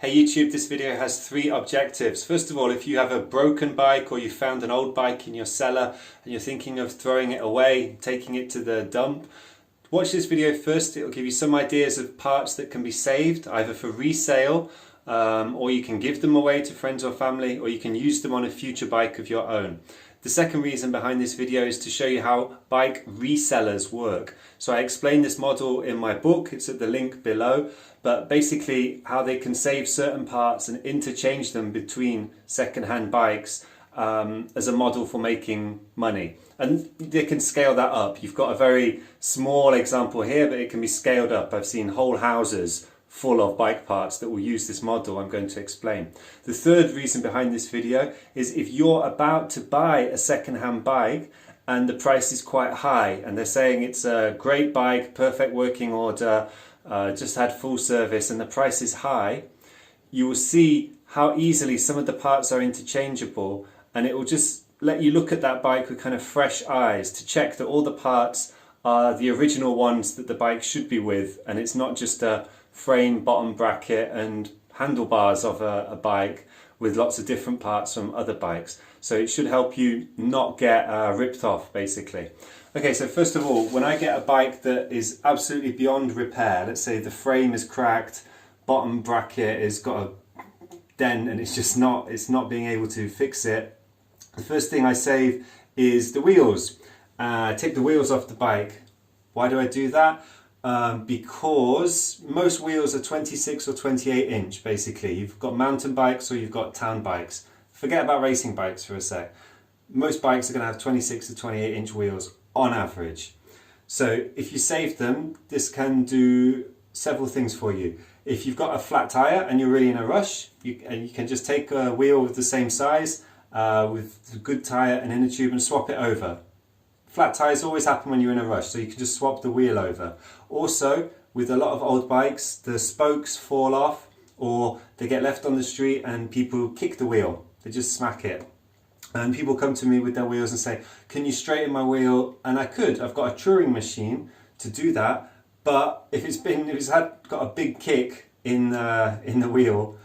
Hey YouTube, this video has three objectives. First of all, if you have a broken bike or you found an old bike in your cellar and you're thinking of throwing it away, taking it to the dump, watch this video first. It'll give you some ideas of parts that can be saved, either for resale, or you can give them away to friends or family, or you can use them on a future bike of your own. The second reason behind this video is to show you how bike resellers work. So I explain this model in my book, it's at the link below, but basically how they can save certain parts and interchange them between second-hand bikes as a model for making money. And they can scale that up. You've got a very small example here, but it can be scaled up. I've seen whole houses full of bike parts that will use this model I'm going to explain. The third reason behind this video is if you're about to buy a second-hand bike and the price is quite high and they're saying it's a great bike, perfect working order, just had full service, and the price is high, you will see how easily some of the parts are interchangeable, and it will just let you look at that bike with kind of fresh eyes to check that all the parts are the original ones that the bike should be with, and it's not just a frame, bottom bracket and handlebars of a bike with lots of different parts from other bikes. So it should help you not get ripped off, basically. Okay, so first of all, when I get a bike that is absolutely beyond repair, let's say the frame is cracked, bottom bracket has got a dent and it's not being able to fix it, the first thing I save is the wheels. Take the wheels off the bike. Why do I do that? Because most wheels are 26 or 28 inch basically. You've got mountain bikes or you've got town bikes. Forget about racing bikes for a sec. Most bikes are going to have 26 to 28 inch wheels on average. So if you save them, this can do several things for you. If you've got a flat tire and you're really in a rush, you can just take a wheel with the same size with a good tire and inner tube and swap it over. Flat tires always happen when you're in a rush, so you can just swap the wheel over. Also, with a lot of old bikes, the spokes fall off or they get left on the street and people kick the wheel. They just smack it. And people come to me with their wheels and say, can you straighten my wheel? And I could. I've got a touring machine to do that. But if it's got a big kick in the wheel,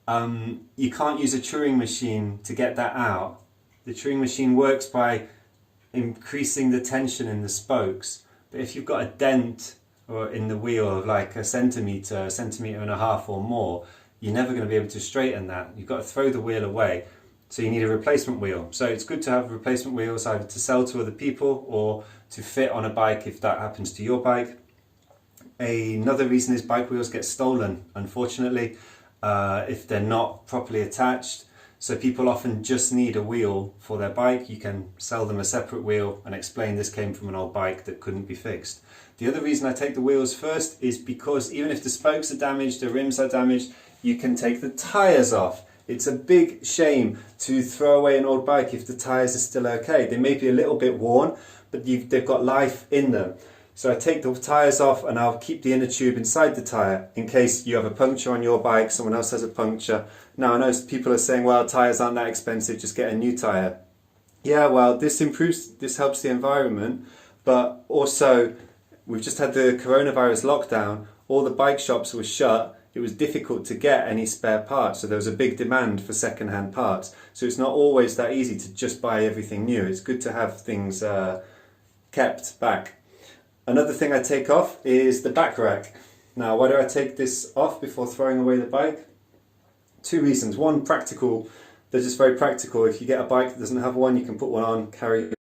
you can't use a touring machine to get that out. The touring machine works by increasing the tension in the spokes, but if you've got a dent or in the wheel of like a centimetre and a half or more, you're never going to be able to straighten that. You've got to throw the wheel away, so you need a replacement wheel. So it's good to have replacement wheels either to sell to other people or to fit on a bike if that happens to your bike. Another reason is bike wheels get stolen, unfortunately, if they're not properly attached. So people often just need a wheel for their bike. You can sell them a separate wheel and explain this came from an old bike that couldn't be fixed. The other reason I take the wheels first is because even if the spokes are damaged, the rims are damaged, you can take the tyres off. It's a big shame to throw away an old bike if the tyres are still okay. They may be a little bit worn, but they've got life in them. So I take the tyres off and I'll keep the inner tube inside the tyre in case you have a puncture on your bike, someone else has a puncture. Now I know people are saying, well, tyres aren't that expensive, just get a new tyre. Yeah, well, this helps the environment, but also we've just had the coronavirus lockdown, all the bike shops were shut, it was difficult to get any spare parts, so there was a big demand for second-hand parts. So it's not always that easy to just buy everything new, it's good to have things kept back. Another thing I take off is the back rack. Now, why do I take this off before throwing away the bike? Two reasons. One, practical. They're just very practical. If you get a bike that doesn't have one, you can put one on, carry a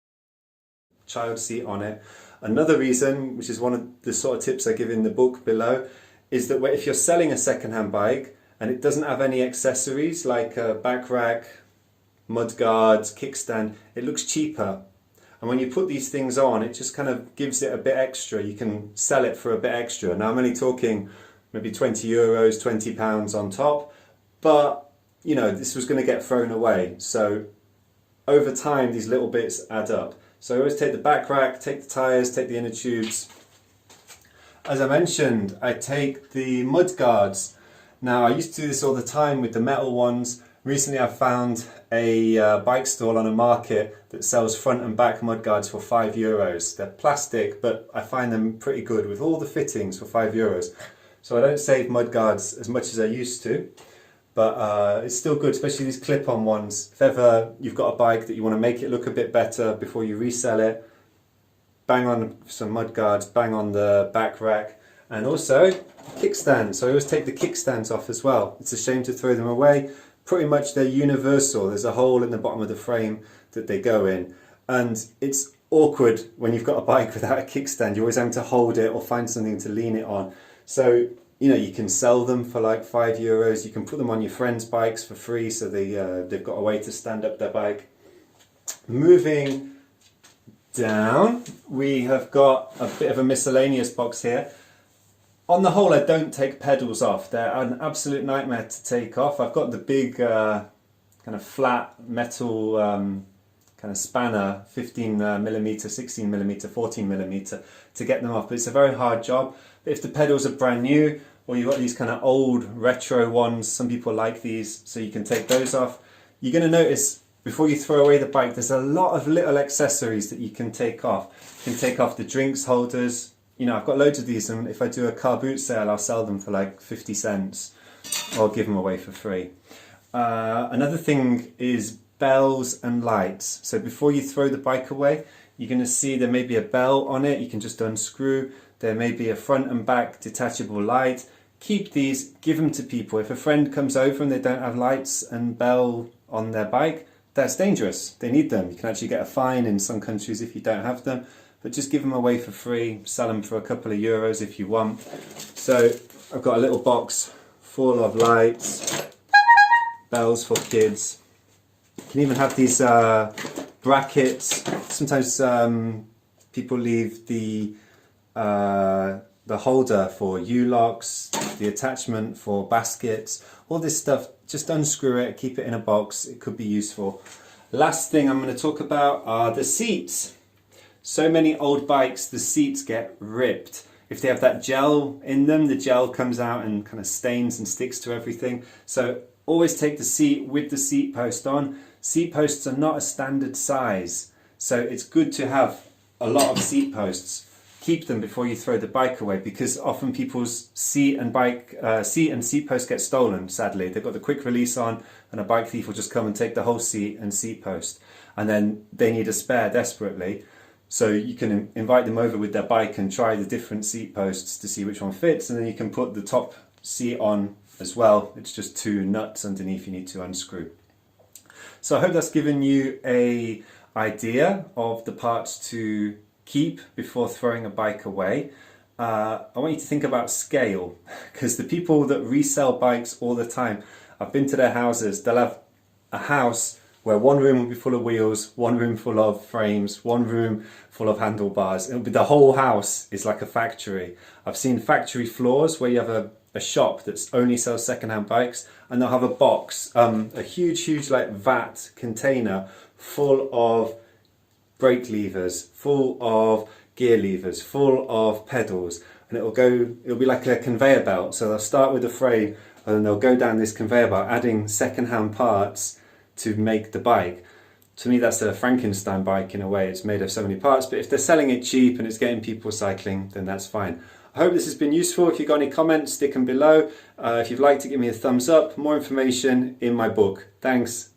child seat on it. Another reason, which is one of the sort of tips I give in the book below, is that if you're selling a second-hand bike and it doesn't have any accessories like a back rack, mud guards, kickstand, it looks cheaper. And when you put these things on, it just kind of gives it a bit extra. You can sell it for a bit extra. Now I'm only talking maybe 20 euros, 20 pounds on top, but you know, this was going to get thrown away. So over time, these little bits add up. So I always take the back rack, take the tyres, take the inner tubes. As I mentioned, I take the mud guards. Now I used to do this all the time with the metal ones. Recently I found a bike stall on a market that sells front and back mudguards for €5. They're plastic, but I find them pretty good with all the fittings for €5. So I don't save mudguards as much as I used to, but it's still good, especially these clip-on ones. If ever you've got a bike that you want to make it look a bit better before you resell it, bang on some mudguards, bang on the back rack, and also kickstands. So I always take the kickstands off as well. It's a shame to throw them away. Pretty much they're universal. There's a hole in the bottom of the frame that they go in, and it's awkward when you've got a bike without a kickstand. You're always having to hold it or find something to lean it on. So you can sell them for like €5. You can put them on your friends' bikes for free, so they've got a way to stand up their bike. Moving down, we have got a bit of a miscellaneous box here. On the whole, I don't take pedals off. They're an absolute nightmare to take off. I've got the big kind of flat metal kind of spanner, 15mm, 16mm, 14mm, to get them off, but it's a very hard job. But if the pedals are brand new, or you've got these kind of old retro ones, some people like these, so you can take those off. You're going to notice before you throw away the bike, there's a lot of little accessories that you can take off. You can take off the drinks holders. I've got loads of these, and if I do a car boot sale, I'll sell them for like 50 cents or give them away for free. Another thing is bells and lights. So before you throw the bike away, you're going to see there may be a bell on it. You can just unscrew. There may be a front and back detachable light. Keep these, give them to people. If a friend comes over and they don't have lights and bell on their bike, that's dangerous. They need them. You can actually get a fine in some countries if you don't have them. But just give them away for free, sell them for a couple of euros if you want. So I've got a little box full of lights, bells for kids. You can even have these brackets. Sometimes people leave the holder for U-locks, the attachment for baskets, all this stuff. Just unscrew it, keep it in a box. It could be useful. Last thing I'm going to talk about are the seats. So many old bikes, the seats get ripped. If they have that gel in them, the gel comes out and kind of stains and sticks to everything. So always take the seat with the seat post on. Seat posts are not a standard size, so it's good to have a lot of seat posts. Keep them before you throw the bike away, because often people's seat and seat post get stolen, sadly. They've got the quick release on and a bike thief will just come and take the whole seat and seat post, and then they need a spare desperately. So you can invite them over with their bike and try the different seat posts to see which one fits, and then you can put the top seat on as well. It's just two nuts underneath you need to unscrew. So I hope that's given you an idea of the parts to keep before throwing a bike away. I want you to think about scale, because the people that resell bikes all the time, I've been to their houses, they'll have a house where one room will be full of wheels, one room full of frames, one room full of handlebars. It'll be, the whole house is like a factory. I've seen factory floors where you have a shop that only sells second-hand bikes, and they'll have a box, a huge like vat container full of brake levers, full of gear levers, full of pedals, and it'll be like a conveyor belt. So they'll start with the frame and then they'll go down this conveyor belt adding second-hand parts to make the bike. To me, that's a Frankenstein bike in a way. It's made of so many parts, but if they're selling it cheap and it's getting people cycling, then that's fine. I hope this has been useful. If you've got any comments, stick them below. If you'd like to give me a thumbs up, more information in my book. Thanks.